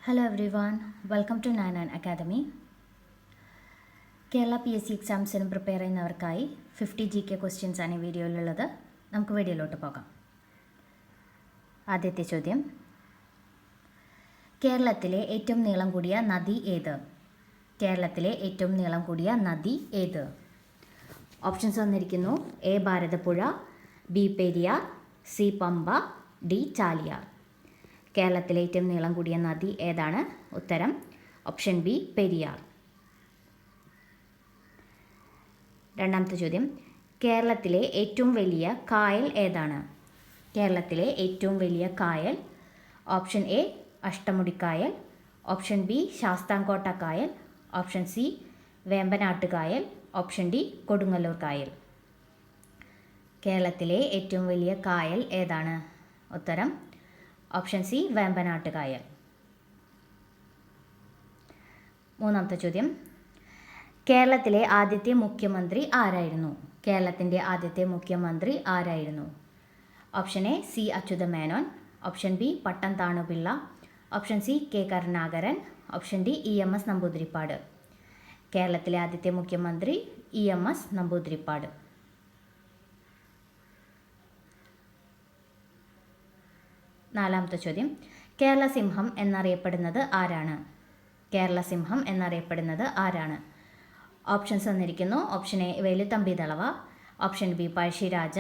Hello everyone, welcome to 99 Academy. Kerala P S C എക്സാംസിനും prepare ചെയ്യുന്നവർക്കായി 50 GK questions ആണ് ഈ വീഡിയോയിലുള്ളത്. നമുക്ക് വീഡിയോയിലോട്ട് പോകാം. ആദ്യത്തെ ചോദ്യം, കേരളത്തിലെ ഏറ്റവും നീളം കൂടിയ നദി ഏത്? കേരളത്തിലെ ഏറ്റവും നീളം കൂടിയ നദി ഏത്? ഓപ്ഷൻസ് വന്നിരിക്കുന്നു. A Bharathapuzha, B Periyar, C Pampa, D Chaliyar. കേരളത്തിലെ ഏറ്റവും നീളം കൂടിയ നദി ഏതാണ്? ഉത്തരം ഓപ്ഷൻ ബി പെരിയാർ. രണ്ടാമത്തെ ചോദ്യം, കേരളത്തിലെ ഏറ്റവും വലിയ കായൽ ഏതാണ്? കേരളത്തിലെ ഏറ്റവും വലിയ കായൽ ഓപ്ഷൻ എ അഷ്ടമുടിക്കായൽ, ഓപ്ഷൻ ബി ശാസ്താംകോട്ട കായൽ, ഓപ്ഷൻ സി വേമ്പനാട്ട് കായൽ, ഓപ്ഷൻ ഡി കൊടുങ്ങല്ലൂർ കായൽ. കേരളത്തിലെ ഏറ്റവും വലിയ കായൽ ഏതാണ്? ഉത്തരം ഓപ്ഷൻ സി വേമ്പനാട്ട് കായൽ. മൂന്നാമത്തെ ചോദ്യം, കേരളത്തിലെ ആദ്യത്തെ മുഖ്യമന്ത്രി ആരായിരുന്നു? കേരളത്തിൻ്റെ ആദ്യത്തെ മുഖ്യമന്ത്രി ആരായിരുന്നു? Option A C Achuthamenon, option B Pattom Thanupillai, option C K Karunakaran, option D EMS Namboodiripad. കേരളത്തിലെ ആദ്യത്തെ മുഖ്യമന്ത്രി EMS നമ്പൂതിരിപ്പാട്. നാലാമത്തെ ചോദ്യം, കേരള സിംഹം എന്നറിയപ്പെടുന്നത് ആരാണ്? കേരള സിംഹം എന്നറിയപ്പെടുന്നത് ആരാണ്? ഓപ്ഷൻസ് വന്നിരിക്കുന്നു. Option A Veluthampi Dalawa, option B Pazhassiraja,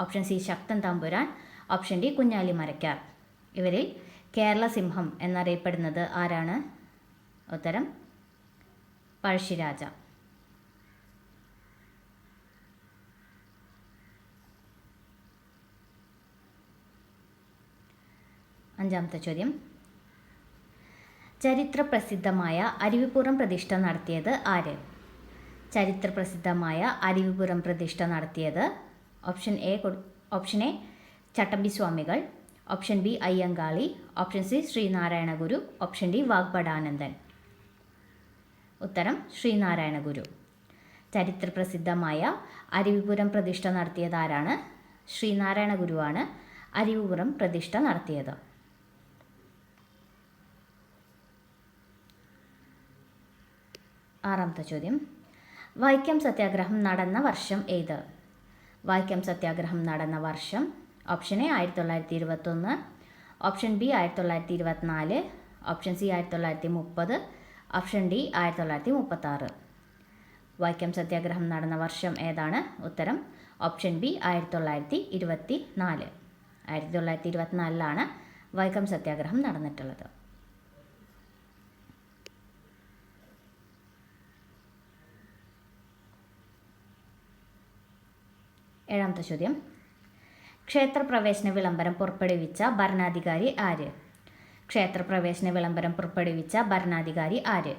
option C Sakthan Thampuran, option D Kunjali Marakkar. ഇവരിൽ കേരള സിംഹം എന്നറിയപ്പെടുന്നത് ആരാണ്? ഉത്തരം പഴശ്ശിരാജ. അഞ്ചാമത്തെ ചോദ്യം, ചരിത്രപ്രസിദ്ധമായ അരുവിപ്പുറം പ്രതിഷ്ഠ നടത്തിയത് ആര്? ചരിത്രപ്രസിദ്ധമായ അരുവിപ്പുറം പ്രതിഷ്ഠ നടത്തിയത് option A Chattampi Swamikal, option B Ayyankali, option C Sreenarayana Guru, option D Vagbhatanandan. ഉത്തരം ശ്രീനാരായണ ഗുരു. ചരിത്രപ്രസിദ്ധമായ അരുവിപ്പുറം പ്രതിഷ്ഠ നടത്തിയത് ആരാണ്? ശ്രീനാരായണ ഗുരുവാണ് അരുവിപ്പുറം പ്രതിഷ്ഠ നടത്തിയത്. ആറാമത്തെ ചോദ്യം, വൈക്കം സത്യാഗ്രഹം നടന്ന വർഷം ഏത്? വൈക്കം സത്യാഗ്രഹം നടന്ന വർഷം option A 1921, option B 1924, option C 1930, option D 1936. Vaikom സത്യാഗ്രഹം നടന്ന വർഷം ഏതാണ്? ഉത്തരം ഓപ്ഷൻ ബി 1924. 1924 വൈക്കം സത്യാഗ്രഹം നടന്നിട്ടുള്ളത്. ഏഴാമത്തെ ചോദ്യം, ക്ഷേത്രപ്രവേശന വിളംബരം പുറപ്പെടുവിച്ച ഭരണാധികാരി ആര്? ക്ഷേത്രപ്രവേശന വിളംബരം പുറപ്പെടുവിച്ച ഭരണാധികാരി ആര്?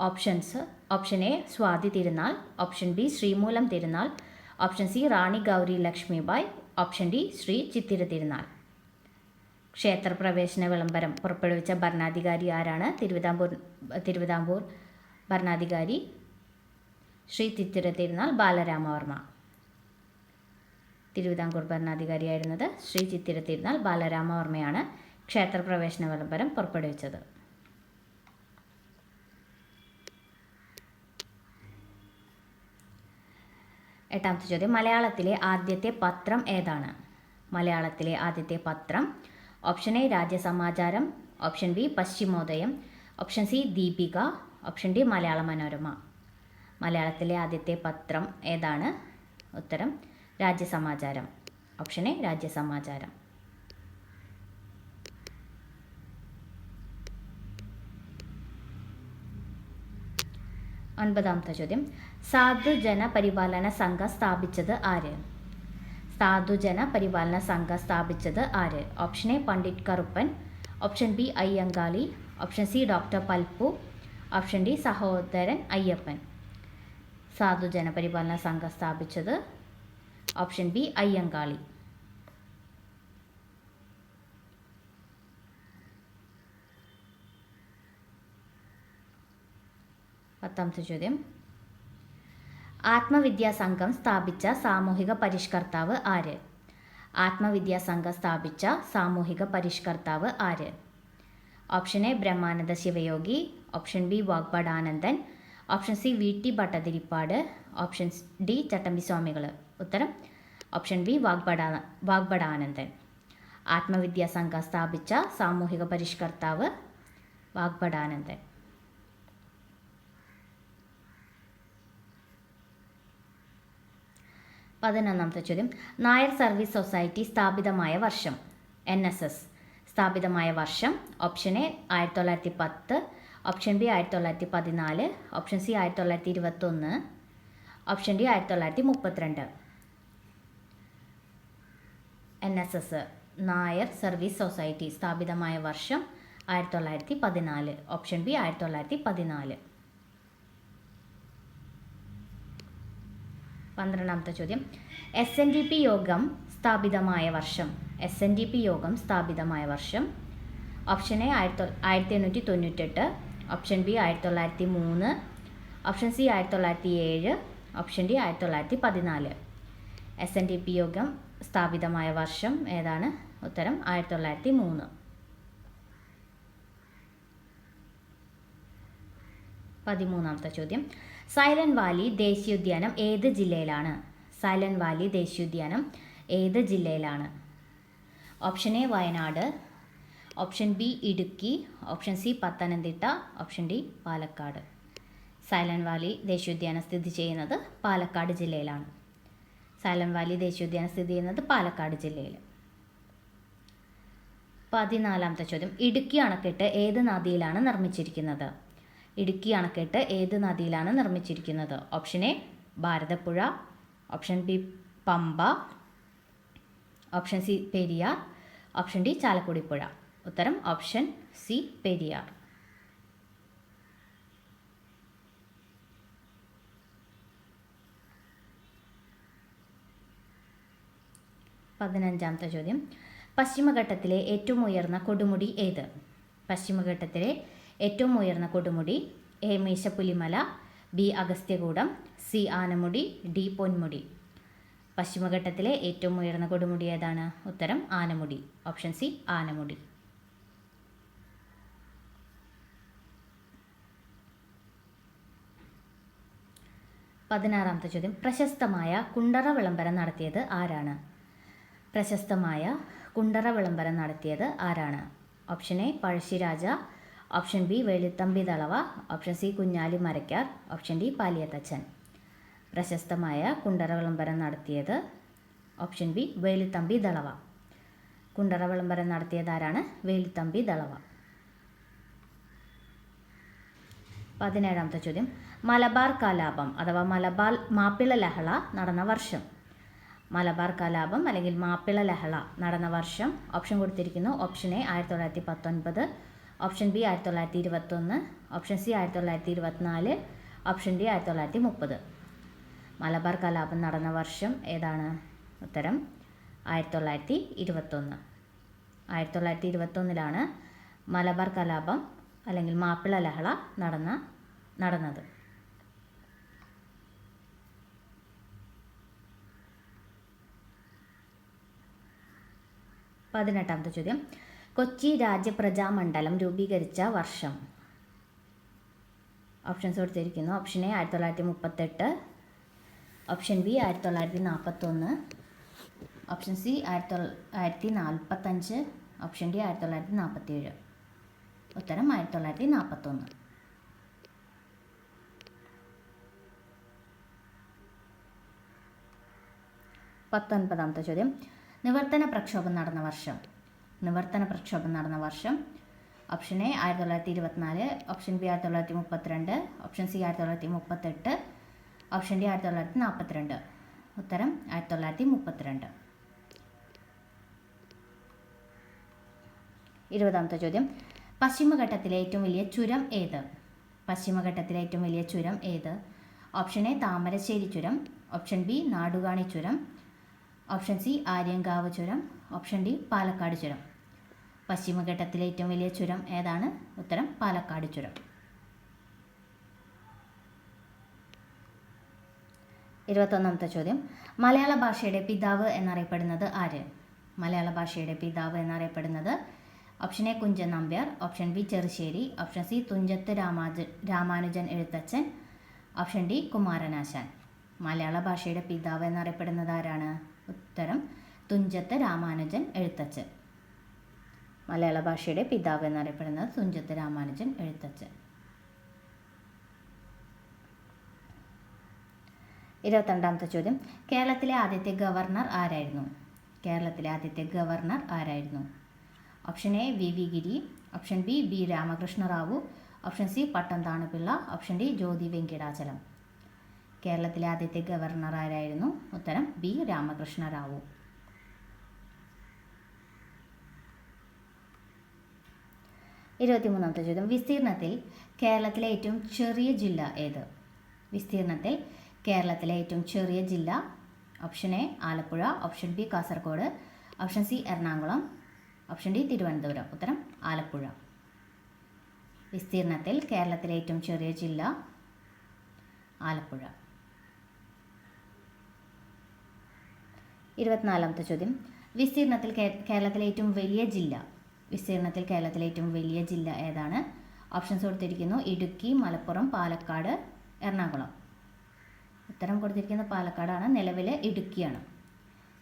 Option A Swathi Thirunal, option B Sreemoolam Thirunal, option C Rani Gauri Lakshmibai, option D Shri Chithira Thirunal. ക്ഷേത്രപ്രവേശന വിളംബരം പുറപ്പെടുവിച്ച ഭരണാധികാരി ആരാണ്? തിരുവിതാംകൂർ ഭരണാധികാരി ശ്രീ ചിത്തിര തിരുനാൾ ബാലരാമവർമ്മ. തിരുവിതാംകൂർ ഭരണാധികാരിയായിരുന്നത് ശ്രീ ചിത്തിര തിരുനാൾ ബാലരാമവർമ്മയാണ് ക്ഷേത്രപ്രവേശന വിളംബരം പുറപ്പെടുവിച്ചത്. എട്ടാമത്തെ ചോദ്യം, മലയാളത്തിലെ ആദ്യത്തെ പത്രം ഏതാണ്? മലയാളത്തിലെ ആദ്യത്തെ പത്രം option A Rajyasamacharam, option B പശ്ചിമോദയം, option C Deepika, option D Malayala Manorama. മലയാളത്തിലെ ആദ്യത്തെ പത്രം ഏതാണ്? ഉത്തരം രാജ്യസമാചാരം. Option A Rajyasamacharam. ഒൻപതാമത്തെ ചോദ്യം, സാധുജന പരിപാലന സംഘം സ്ഥാപിച്ചത് ആര്? സാധുജന പരിപാലന സംഘം സ്ഥാപിച്ചത് ആര്? Option A Pandit Karuppan, option B Ayyankali, option C doctor Palpu, option D Sahodaran Ayyappan. സാധുജന പരിപാലന സംഘം സ്ഥാപിച്ചത് ഓപ്ഷൻ ബി അയ്യങ്കാളി. പത്താമത്തെ ചോദ്യം, ആത്മവിദ്യാസംഘം സ്ഥാപിച്ച സാമൂഹിക പരിഷ്കർത്താവ് ആര്? ആത്മവിദ്യാസംഘം സ്ഥാപിച്ച സാമൂഹിക പരിഷ്കർത്താവ് ആര്? Option A Brahmananda Sivayogi, option B Vagbhatanandan, option C VT Bhattathiripad, option D Chattampi Swamikal. ഉത്തരം ഓപ്ഷൻ ബി വാഗ്ഭടാനന്ദൻ. ആത്മവിദ്യാ സംഘം സ്ഥാപിച്ച സാമൂഹിക പരിഷ്കർത്താവ് വാഗ്ഭടാനന്ദൻ. 11ാമത്തെ ചോദ്യം, നായർ സർവീസ് സൊസൈറ്റി സ്ഥാപിതമായ വർഷം. NSS സ്ഥാപിതമായ വർഷം. Option A 1910, option B 1914, option C 1921, option D 1932. NSS Nair service society സ്ഥാപിതമായ വർഷം 1914. Option B 1914. 12ാമത്തെ ചോദ്യം, SNDP യോഗം സ്ഥാപിതമായ വർഷം. SNDP യോഗം സ്ഥാപിതമായ വർഷം. Option A 1898, option B 1903, option C 1907, option D 1914. SNDP യോഗം സ്ഥാപിതമായ വർഷം ഏതാണ്? ഉത്തരം 1903. 13ാമത്തെ ചോദ്യം, സൈലന്റ് വാലി ദേശീയോദ്യാനം ഏത് ജില്ലയിലാണ്? സൈലന്റ് വാലി ദേശീയോദ്യാനം ഏത് ജില്ലയിലാണ്? Option A Wayanad, option B Idukki, option C Pathanamthitta, option D Palakkad. Silent Valley ദേശീയോദ്യാനം സ്ഥിതി ചെയ്യുന്നത് പാലക്കാട് ജില്ലയിലാണ്. സൈലന്റ് വാലി ദേശീയോദ്യാനം സ്ഥിതി ചെയ്യുന്നത് പാലക്കാട് ജില്ലയിൽ. 14ാമത്തെ ചോദ്യം, ഇടുക്കി അണക്കെട്ട് ഏത് നദിയിലാണ് നിർമ്മിച്ചിരിക്കുന്നത്? ഇടുക്കി അണക്കെട്ട് ഏത് നദിയിലാണ് നിർമ്മിച്ചിരിക്കുന്നത്? Option A Bharathapuzha, option B Pampa, option C Periyar, option D Chalakudy പുഴ. ഉത്തരം ഓപ്ഷൻ സി പെരിയാർ. 15ാമത്തെ ചോദ്യം, പശ്ചിമഘട്ടത്തിലെ ഏറ്റവും ഉയർന്ന കൊടുമുടി ഏത്? പശ്ചിമഘട്ടത്തിലെ ഏറ്റവും ഉയർന്ന കൊടുമുടി A Meesapulimala, B Agasthyakoodam, C Anamudi, D Ponmudi. പശ്ചിമഘട്ടത്തിലെ ഏറ്റവും ഉയർന്ന കൊടുമുടി ഏതാണ്? ഉത്തരം ആനമുടി. Option C Anamudi. 16ാമത്തെ ചോദ്യം, പ്രശസ്തമായ കുണ്ടറ വിളംബരം നടത്തിയത് ആരാണ്? പ്രശസ്തമായ കുണ്ടറ വിളംബരം നടത്തിയത് ആരാണ്? Option A Pazhassiraja, option B Veluthampi Dalawa, option C Kunjali Marakkar, option D Paliyathachan. പ്രശസ്തമായ കുണ്ടറ വിളംബരം നടത്തിയത് ഓപ്ഷൻ ബി വേലുത്തമ്പി ദളവ. കുണ്ടറ വിളംബരം നടത്തിയത് ആരാണ്? വേലുത്തമ്പി ദളവ. 17ാമത്തെ ചോദ്യം, മലബാർ കലാപം അഥവാ മലബാർ മാപ്പിള ലഹള നടന്ന വർഷം. മലബാർ കലാപം അല്ലെങ്കിൽ മാപ്പിള ലഹള നടന്ന വർഷം ഓപ്ഷൻ കൊടുത്തിരിക്കുന്നു. Option A 1919, option B 1921, option C 1924, option D 1930. Malabar കലാപം നടന്ന വർഷം ഏതാണ്? ഉത്തരം 1921. 1921 മലബാർ കലാപം അല്ലെങ്കിൽ മാപ്പിള ലഹള നടന്നത്. 18ാമത്തെ ചോദ്യം, കൊച്ചി രാജപ്രജാമണ്ഡലം രൂപീകരിച്ച വർഷം. ഓപ്ഷൻസ് കൊടുത്തിരിക്കുന്നു. Option A 1938, option B 1941, option C 1945, option D 1947. ഉത്തരം 1941. 19ാമത്തെ ചോദ്യം, നിവർത്തന പ്രക്ഷോഭം നടന്ന വർഷം. നിവർത്തന പ്രക്ഷോഭം നടന്ന വർഷം option A 1924, option B 1932, option C 1938, option D 1942. ഉത്തരം 1932. 20ാമത്തെ ചോദ്യം, പശ്ചിമഘട്ടത്തിലെ ഏറ്റവും വലിയ ചുരം ഏത്? പശ്ചിമഘട്ടത്തിലെ ഏറ്റവും വലിയ ചുരം ഏത്? ഓപ്ഷൻ എ താമരശ്ശേരി ചുരം, ഓപ്ഷൻ ബി നാടുകാണി ചുരം, ഓപ്ഷൻ സി ആര്യങ്കാവ് ചുരം, ഓപ്ഷൻ ഡി പാലക്കാട് ചുരം. പശ്ചിമഘട്ടത്തിലെ ഏറ്റവും വലിയ ചുരം ഏതാണ്? ഉത്തരം പാലക്കാട് ചുരം. 21ാമത്തെ ചോദ്യം, മലയാള ഭാഷയുടെ പിതാവ് എന്നറിയപ്പെടുന്നത് ആര്? മലയാള ഭാഷയുടെ പിതാവ് എന്നറിയപ്പെടുന്നത് option A Kunchan Nambiar, option B Cherusseri, option C Thunchath Ramanujan Ezhuthachan, option D Kumaranasan. മലയാള ഭാഷയുടെ പിതാവ് എന്നറിയപ്പെടുന്നത് ആരാണ്? ഉത്തരം തുഞ്ചത്ത് രാമാനുജൻ എഴുത്തച്ഛൻ. മലയാള ഭാഷയുടെ പിതാവ് എന്നറിയപ്പെടുന്നത് തുഞ്ചത്ത് രാമാനുജൻ എഴുത്തച്ഛൻ. 22ാമത്തെ ചോദ്യം, കേരളത്തിലെ ആദ്യത്തെ ഗവർണർ ആരായിരുന്നു? കേരളത്തിലെ ആദ്യത്തെ ഗവർണർ ആരായിരുന്നു? Option A V V Giri, option B B Ramakrishna Rao, option C Pattomthanu Pillai, option D Jyothi Venkatachalam. കേരളത്തിലെ ആദ്യത്തെ ഗവർണർ ആരായിരുന്നു? ഉത്തരം ബി രാമകൃഷ്ണ റാവു. 23ാമത്തെ ചോദ്യം, വിസ്തീർണത്തിൽ കേരളത്തിലെ ഏറ്റവും ചെറിയ ജില്ല ഏത്? വിസ്തീർണത്തിൽ കേരളത്തിലെ ഏറ്റവും ചെറിയ ജില്ല. Option A Alappuzha, option B Kasaragod, option C Ernakulam, option D Thiruvananthapuram. ഉത്തരം ആലപ്പുഴ. വിസ്തീർണത്തിൽ കേരളത്തിലെ ഏറ്റവും ചെറിയ ജില്ല ആലപ്പുഴ. 24ാമത്തെ ചോദ്യം, വിസ്തീർണത്തിൽ കേരളത്തിലെ ഏറ്റവും വലിയ ജില്ല. വിസ്തീർണത്തിൽ കേരളത്തിലെ ഏറ്റവും വലിയ ജില്ല ഏതാണ്? ഓപ്ഷൻസ് കൊടുത്തിരിക്കുന്നു: ഇടുക്കി, മലപ്പുറം, പാലക്കാട്, എറണാകുളം. ഉത്തരം കൊടുത്തിരിക്കുന്ന പാലക്കാടാണ്. നിലവിൽ ഇടുക്കിയാണ്.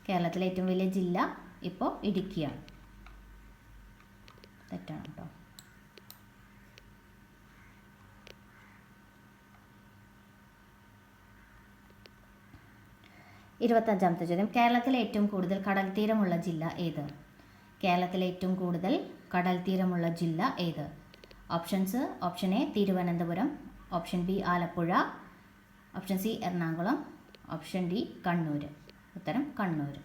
കേരളത്തിലെ ഏറ്റവും വലിയ ജില്ല ഇപ്പോൾ ഇടുക്കിയാണ്. തെറ്റാണ് കേട്ടോ. 25ാമത്തെ ചോദ്യം, കേരളത്തിലെ ഏറ്റവും കൂടുതൽ കടൽ തീരമുള്ള ജില്ല ഏത്? കേരളത്തിലെ ഏറ്റവും കൂടുതൽ കടൽ തീരമുള്ള ജില്ല ഏത്? Options: option A Thiruvananthapuram, option B Alappuzha, option C Ernakulam, option D Kannur. ഉത്തരം കണ്ണൂർ.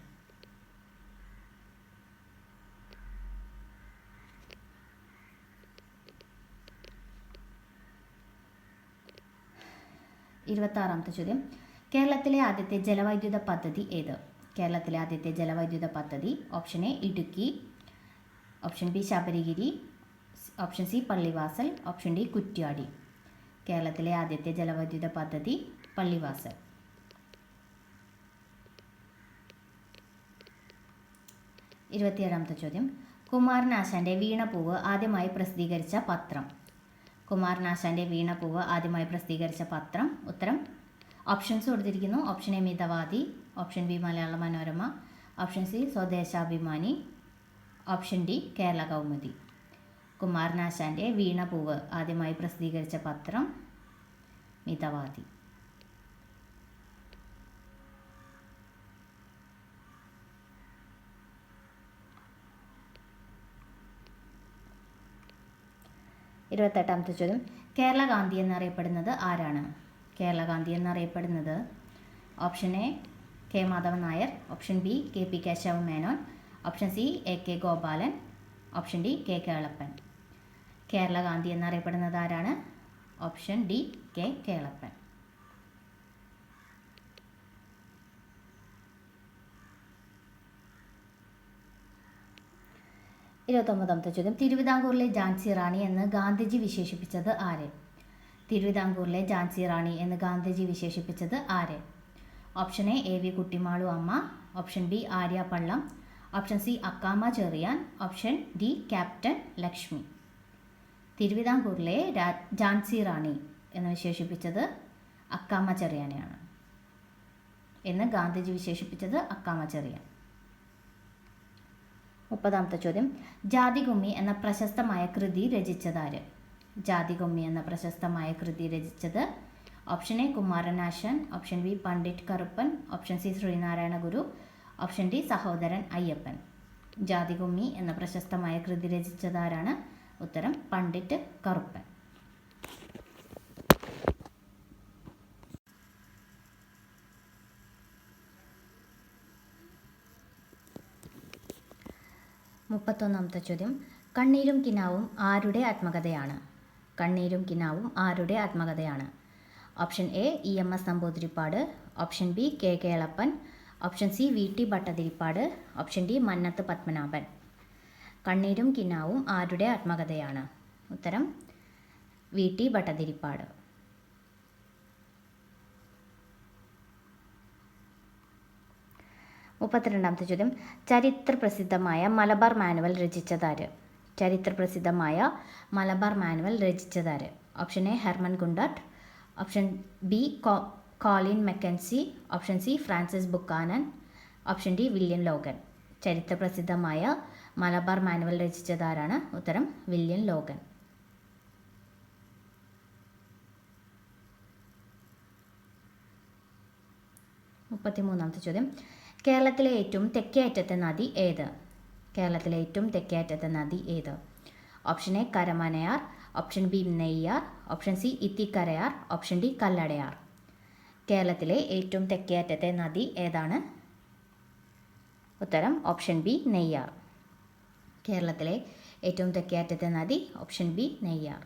26ാമത്തെ ചോദ്യം, കേരളത്തിലെ ആദ്യത്തെ ജലവൈദ്യുത പദ്ധതി ഏത്? കേരളത്തിലെ ആദ്യത്തെ ജലവൈദ്യുത പദ്ധതി. Option A Idukki, option B Sabarigiri, option C Pallivasal, option D Kuttiadi. കേരളത്തിലെ ആദ്യത്തെ ജലവൈദ്യുത പദ്ധതി പള്ളിവാസൽ. 27ാമത്തെ ചോദ്യം, കുമാരനാശാൻ്റെ വീണപൂവ് ആദ്യമായി പ്രസിദ്ധീകരിച്ച പത്രം. കുമാരനാശാൻ്റെ വീണപൂവ് ആദ്യമായി പ്രസിദ്ധീകരിച്ച പത്രം. ഉത്തരം ഓപ്ഷൻസ് കൊടുത്തിരിക്കുന്നു: option A Mithavadi, option B Malayala Manorama, option C Swadeshabhimani, option D Kerala Kaumudi. കുമാരനാശാൻ്റെ വീണപൂവ് ആദ്യമായി പ്രസിദ്ധീകരിച്ച പത്രം മിതവാദി. 28ാമത്തെ ചോദ്യം, കേരള ഗാന്ധി എന്നറിയപ്പെടുന്നത് ആരാണ്? കേരള ഗാന്ധി എന്നറിയപ്പെടുന്നത് option A K Madhavan Nair, option B K P Kesava Menon, option C A K Gopalan, option D K Kelappan. Kerala Gandhi എന്നറിയപ്പെടുന്നത് ആരാണ്? Option D K Kelappan. 29ാമത്തെ ചോദ്യം, തിരുവിതാംകൂറിലെ ഝാൻസി റാണി എന്ന് ഗാന്ധിജി വിശേഷിപ്പിച്ചത് ആര്? തിരുവിതാംകൂറിലെ ഝാൻസി റാണി എന്ന് ഗാന്ധിജി വിശേഷിപ്പിച്ചത് ആര്? Option A A V Kuttimalu Amma, option B Arya Pallam, option C Accamma Cherian, option D captain Lakshmi. തിരുവിതാംകൂറിലെ ഝാൻസി റാണി എന്ന് വിശേഷിപ്പിച്ചത് അക്കാമ ചെറിയാനെയാണ്. എന്ന് ഗാന്ധിജി വിശേഷിപ്പിച്ചത് അക്കാമ ചെറിയാൻ. 30ാമത്തെ ചോദ്യം, ജാതികുമ്മി എന്ന പ്രശസ്തമായ കൃതി രചിച്ചതാര്? ജാതികുമ്മി എന്ന പ്രശസ്തമായ കൃതി രചിച്ചത് option A Kumaranasan, option B Pandit Karuppan, option C Sreenarayana Guru, option D Sahodaran Ayyappan. ജാതികുമ്മി എന്ന പ്രശസ്തമായ കൃതി രചിച്ചതാരാണ്? ഉത്തരം പണ്ഡിറ്റ് കറുപ്പൻ. 31ാമത്തെ ചോദ്യം, കണ്ണീരും കിനാവും ആരുടെ ആത്മകഥയാണ്? കണ്ണീരും കിനാവും ആരുടെ ആത്മകഥയാണ്? Option A E M S Namboodiripad, option B K Kelappan, option C V T Bhattathiripad, option D Mannath Padmanabhan. Kanneerum Kinavum ആരുടെ ആത്മകഥയാണ്? ഉത്തരം വി ടി ഭട്ടതിരിപ്പാട്. 32ാമത്തെ ചോദ്യം, ചരിത്ര പ്രസിദ്ധമായ മലബാർ മാനുവൽ രചിച്ചതാര്? ചരിത്രപ്രസിദ്ധമായ മലബാർ മാനുവൽ രചിച്ചതാര്? Option A Hermann Gundert, option B Colin Mackenzie, option C Francis Buchanan, option D William Logan. ചരിത്രപ്രസിദ്ധമായ Malabar manual രചിച്ചതാരാണ്? ഉത്തരം വില്യം ലോഗൻ. 33ാമത്തെ ചോദ്യം, കേരളത്തിലെ ഏറ്റവും തെക്കേ അറ്റത്തെ നദി ഏത്? കേരളത്തിലെ ഏറ്റവും തെക്കേ അറ്റത്തെ നദി ഏത്? Option A Karamanayar, option B Neyyar, option C Ithikkarayar, option D Kalladayar. കേരളത്തിലെ ഏറ്റവും തെക്കേ അറ്റത്തെ നദി ഏതാണ്? ഉത്തരം ഓപ്ഷൻ ബി നെയ്യാർ. കേരളത്തിലെ ഏറ്റവും തെക്കേ അറ്റത്തെ നദി ഓപ്ഷൻ ബി നെയ്യാർ.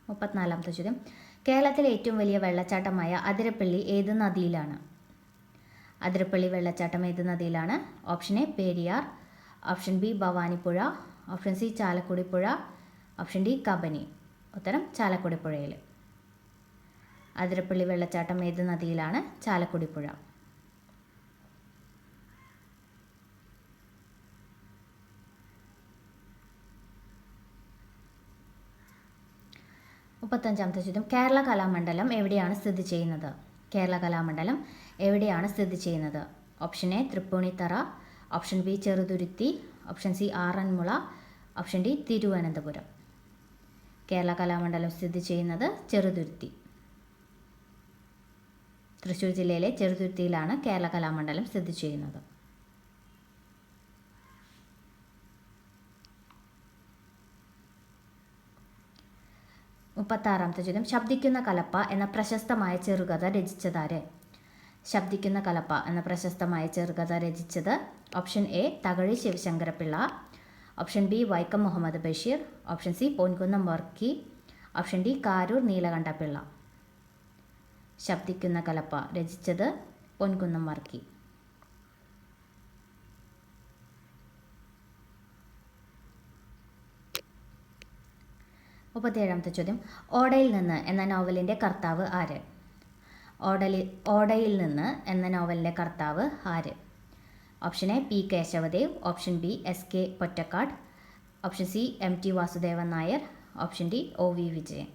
34ാമത്തെ ചോദ്യം, കേരളത്തിലെ ഏറ്റവും വലിയ വെള്ളച്ചാട്ടമായ അതിരപ്പള്ളി ഏത് നദിയിലാണ്? അതിരപ്പള്ളി വെള്ളച്ചാട്ടം ഏത് നദിയിലാണ്? Option A Periyar, option B Bhavanippuzha, option C Chalakudy പുഴ, ഓപ്ഷൻ ഡി കബനി. ഉത്തരം ചാലക്കുടി പുഴയിൽ. അതിരപ്പള്ളി വെള്ളച്ചാട്ടം ഏത് നദിയിലാണ്? ചാലക്കുടി പുഴ. 35ാമത്തെ ചോദ്യം, കേരള കലാമണ്ഡലം എവിടെയാണ് സ്ഥിതി ചെയ്യുന്നത്? കേരള കലാമണ്ഡലം എവിടെയാണ് സ്ഥിതി ചെയ്യുന്നത്? Option A Thrippunithura, option B Cheruthuruthy, option C Aranmula, option D Thiruvananthapuram. Kerala Kalamandalam സ്ഥിതി ചെയ്യുന്നത് ചെറുതുരുത്തി. തൃശ്ശൂർ ജില്ലയിലെ ചെറുതുരുത്തിയിലാണ് കേരള കലാമണ്ഡലം സ്ഥിതി ചെയ്യുന്നത്. 36ാമത്തെ ചോദ്യം, ശബ്ദിക്കുന്ന കലപ്പ എന്ന പ്രശസ്തമായ ചെറുകഥ രചിച്ചതാര്? ശബ്ദിക്കുന്ന കലപ്പ എന്ന പ്രശസ്തമായ ചെറുകഥ രചിച്ചത് option A Thakazhi Sivasankarapillai, option B Vaikom Muhammad Basheer, option C Ponkunnam Varkey, option D Karoor Neelakantapillai. Shabdikkunna Kalappa രചിച്ചത് പൊൻകുന്നം വർക്കി. 37ാമത്തെ ചോദ്യം, ഓടയിൽ നിന്ന് എന്ന നോവലിൻ്റെ കർത്താവ് ആര്? ഓടയിൽ നിന്ന് എന്ന നോവലിൻ്റെ കർത്താവ് ആര്? Option A P Kesavadev, option B S K Pottekkatt, option C M T Vasudevan Nair, option D O V Vijayan.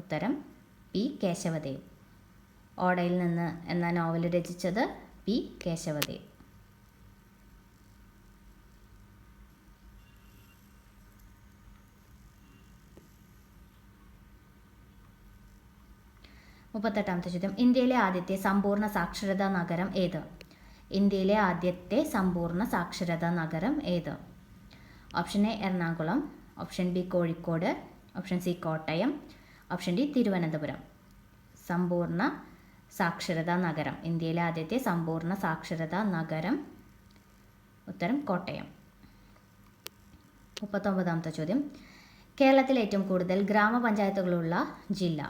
ഉത്തരം പി കേശവദേവ്. ഓടയിൽ നിന്ന് എന്ന നോവൽ രചിച്ചത് പി കേശവദേവ്. 38ാമത്തെ ചോദ്യം, ഇന്ത്യയിലെ ആദ്യത്തെ സമ്പൂർണ്ണ സാക്ഷരതാ നഗരം ഏത്? ഇന്ത്യയിലെ ആദ്യത്തെ സമ്പൂർണ്ണ സാക്ഷരതാ നഗരം ഏത്? Option A Ernakulam, option B Kozhikode, option C Kottayam, option D Thiruvananthapuram. സമ്പൂർണ്ണ സാക്ഷരതാ നഗരം, ഇന്ത്യയിലെ ആദ്യത്തെ സമ്പൂർണ്ണ സാക്ഷരതാ നഗരം. ഉത്തരം കോട്ടയം. 39ാമത്തെ ചോദ്യം, കേരളത്തിലെ ഏറ്റവും കൂടുതൽ ഗ്രാമപഞ്ചായത്തുകളുള്ള ജില്ല?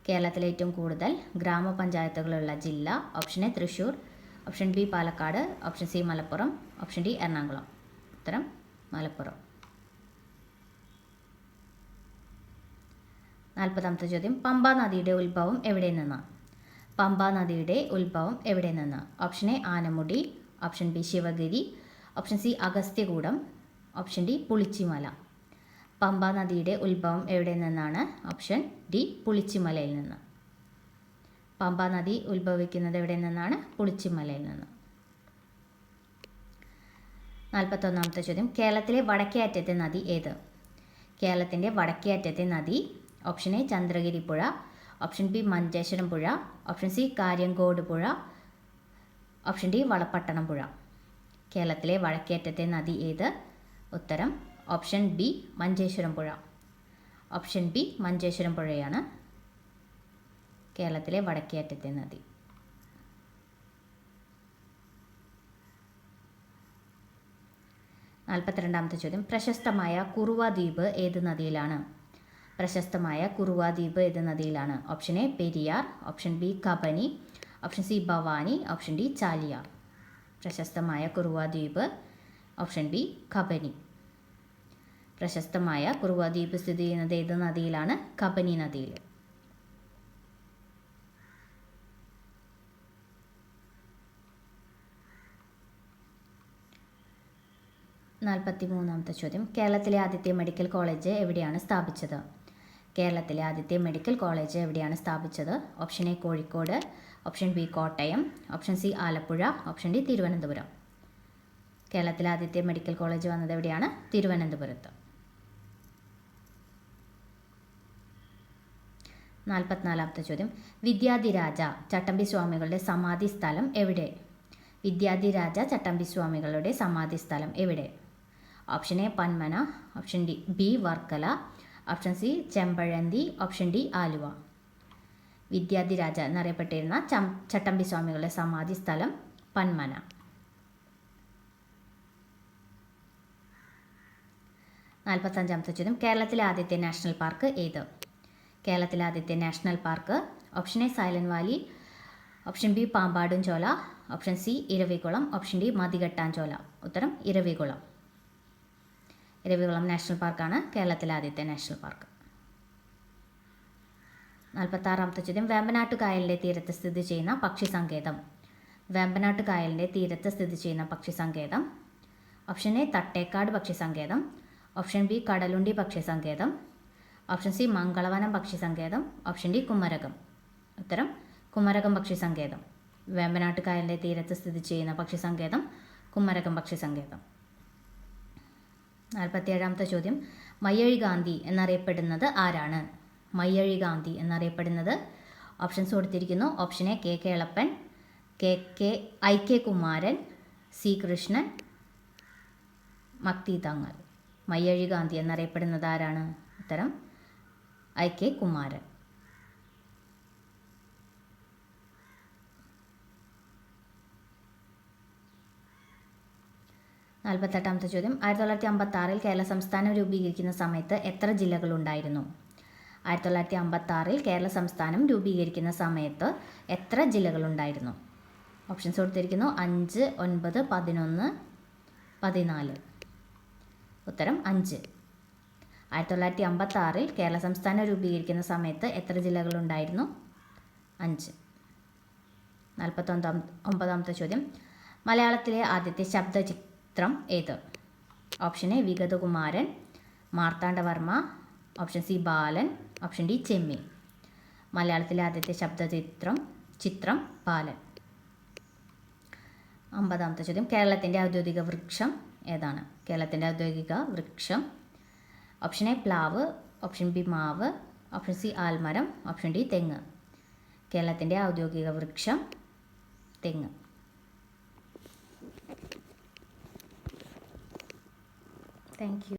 കേരളത്തിലെ ഏറ്റവും കൂടുതൽ ഗ്രാമപഞ്ചായത്തുകളുള്ള ജില്ല? Option A Thrissur, option B Palakkad, option C Malappuram, option D Ernakulam. ഉത്തരം മലപ്പുറം. 40ാമത്തെ ചോദ്യം, പമ്പാ നദിയുടെ ഉത്ഭവം എവിടെ നിന്നാണ്? പമ്പാ നദിയുടെ ഉത്ഭവം എവിടെ നിന്ന്? Option A Anamudi, option B Sivagiri, option C Agasthyakoodam, option D Pulichimala. Pamba നദിയുടെ ഉത്ഭവം എവിടെ നിന്നാണ്? ഓപ്ഷൻ ഡി പുളിച്ചിമലയിൽ നിന്ന്. പമ്പാ നദി ഉത്ഭവിക്കുന്നത് എവിടെ നിന്നാണ്? പുളിച്ചിമലയിൽ നിന്ന്. 41ാമത്തെ ചോദ്യം, കേരളത്തിലെ വടക്കേ അറ്റത്തെ നദി ഏത്? കേരളത്തിൻ്റെ വടക്കേ അറ്റത്തെ നദി? ഓപ്ഷൻ എ ചന്ദ്രഗിരി പുഴ, ഓപ്ഷൻ ബി മഞ്ചേശ്വരം പുഴ, ഓപ്ഷൻ സി കാര്യങ്കോട് പുഴ, ഓപ്ഷൻ ഡി വളപട്ടണം പുഴ. കേരളത്തിലെ വടക്കേ അറ്റത്തെ നദി ഏത്? ഉത്തരം ഓപ്ഷൻ ബി മഞ്ചേശ്വരം പുഴ. ഓപ്ഷൻ ബി മഞ്ചേശ്വരം പുഴയാണ് കേരളത്തിലെ വടക്കേ അറ്റത്തെ നദി. 42ാമത്തെ ചോദ്യം, പ്രശസ്തമായ കുറുവ ദ്വീപ് ഏത് നദിയിലാണ്? പ്രശസ്തമായ കുറുവ ദ്വീപ് ഏത് നദിയിലാണ്? Option A Periyar, option B Kabini, option C Bhavani, option D Chaliyar. പ്രശസ്തമായ കുറുവ ദ്വീപ് ഓപ്ഷൻ ബി കബനി. പ്രശസ്തമായ കുറുവ ദ്വീപ് സ്ഥിതി ചെയ്യുന്നത് ഏത് നദിയിലാണ്? കബനി നദിയിൽ. 43-ാമത്തെ ചോദ്യം. കേരളത്തിലെ ആദ്യത്തെ മെഡിക്കൽ കോളേജ് എവിടെയാണ് സ്ഥാപിച്ചത്? കേരളത്തിലെ ആദ്യത്തെ മെഡിക്കൽ കോളേജ് എവിടെയാണ് സ്ഥാപിച്ചത്? Option A Kozhikode, option B Kottayam, option C Alappuzha, option D Thiruvananthapuram. കേരളത്തിലെ ആദ്യത്തെ മെഡിക്കൽ കോളേജ് വന്നത് എവിടെയാണ്? തിരുവനന്തപുരത്ത്. 44-ാമത്തെ ചോദ്യം. വിദ്യാധിരാജ ചട്ടമ്പി സ്വാമികളുടെ സമാധി സ്ഥലം എവിടെ? വിദ്യാധിരാജ ചട്ടമ്പി സ്വാമികളുടെ സമാധി സ്ഥലം എവിടെ? Option A Panmana, option B Varkala, option C Chempazhanthy, option D Aluva. Vidyadhiraja എന്നറിയപ്പെട്ടിരുന്ന ചട്ടമ്പി സ്വാമികളുടെ സമാധി സ്ഥലം പന്മന. 45-ാമത്തെ ചോദ്യം. കേരളത്തിലെ ആദ്യത്തെ നാഷണൽ പാർക്ക് ഏത്? കേരളത്തിലെ ആദ്യത്തെ national park option A Silent Valley, option B Pampadum Shola, option C Eravikulam, option D Mathikettanchola. ഉത്തരം ഇരവികുളം. ഇരവികുളം നാഷണൽ പാർക്കാണ് കേരളത്തിലെ ആദ്യത്തെ നാഷണൽ പാർക്ക്. 46-ാമത്തെ ചോദ്യം. വേമ്പനാട്ട് കായലിൻ്റെ തീരത്ത് സ്ഥിതി ചെയ്യുന്ന പക്ഷി സങ്കേതം. വേമ്പനാട്ട് കായലിൻ്റെ തീരത്ത് സ്ഥിതി ചെയ്യുന്ന പക്ഷി സങ്കേതം. ഓപ്ഷൻ എ തട്ടേക്കാട് പക്ഷി സങ്കേതം, ഓപ്ഷൻ ബി കടലുണ്ടി പക്ഷി സങ്കേതം, ഓപ്ഷൻ സി മംഗളവനം പക്ഷി സങ്കേതം, ഓപ്ഷൻ ഡി കുമരകം. ഉത്തരം കുമരകം പക്ഷി സങ്കേതം. വേമ്പനാട്ട് കായലിൻ്റെ തീരത്ത് സ്ഥിതി ചെയ്യുന്ന പക്ഷി സങ്കേതം കുമരകം പക്ഷി സങ്കേതം. 47-ാമത്തെ ചോദ്യം. മയ്യഴി ഗാന്ധി എന്നറിയപ്പെടുന്നത് ആരാണ്? മയ്യഴി ഗാന്ധി എന്നറിയപ്പെടുന്നത് ഓപ്ഷൻസ് കൊടുത്തിരിക്കുന്നു. Option A K Kelappan, I K Kumaran, C Krishnan, Makti തങ്ങൾ. മയ്യഴി ഗാന്ധി എന്നറിയപ്പെടുന്നത് ആരാണ്? ഉത്തരം ഐ കെ കുമാരൻ. 48-ാമത്തെ ചോദ്യം. 1956-ൽ കേരള സംസ്ഥാനം രൂപീകരിക്കുന്ന സമയത്ത് എത്ര ജില്ലകളുണ്ടായിരുന്നു? 1956-ൽ കേരള സംസ്ഥാനം രൂപീകരിക്കുന്ന സമയത്ത് എത്ര ജില്ലകളുണ്ടായിരുന്നു? ഓപ്ഷൻസ് കൊടുത്തിരിക്കുന്നു. 5, 9, 11, 14. ഉത്തരം 5. 1956-ൽ കേരള സംസ്ഥാനം രൂപീകരിക്കുന്ന സമയത്ത് എത്ര ജില്ലകളുണ്ടായിരുന്നു? 5. 49-ാമത്തെ ചോദ്യം. മലയാളത്തിലെ ആദ്യത്തെ ശബ്ദചിത്രം ഏത്? Option A Vigathakumaran, Marthandavarma, option C Balan, option D Chemmeen. മലയാളത്തിലെ ആദ്യത്തെ ചിത്രം ബാലൻ. 50-ാമത്തെ ചോദ്യം. കേരളത്തിൻ്റെ ഔദ്യോഗിക വൃക്ഷം ഏതാണ്? കേരളത്തിൻ്റെ ഔദ്യോഗിക വൃക്ഷം ഓപ്ഷൻ എ പ്ലാവ്, ഓപ്ഷൻ ബി മാവ്, ഓപ്ഷൻ സി ആൽമരം, ഓപ്ഷൻ ഡി തെങ്ങ്. കേരളത്തിൻ്റെ ഔദ്യോഗിക വൃക്ഷം തെങ്ങ്. Thank you.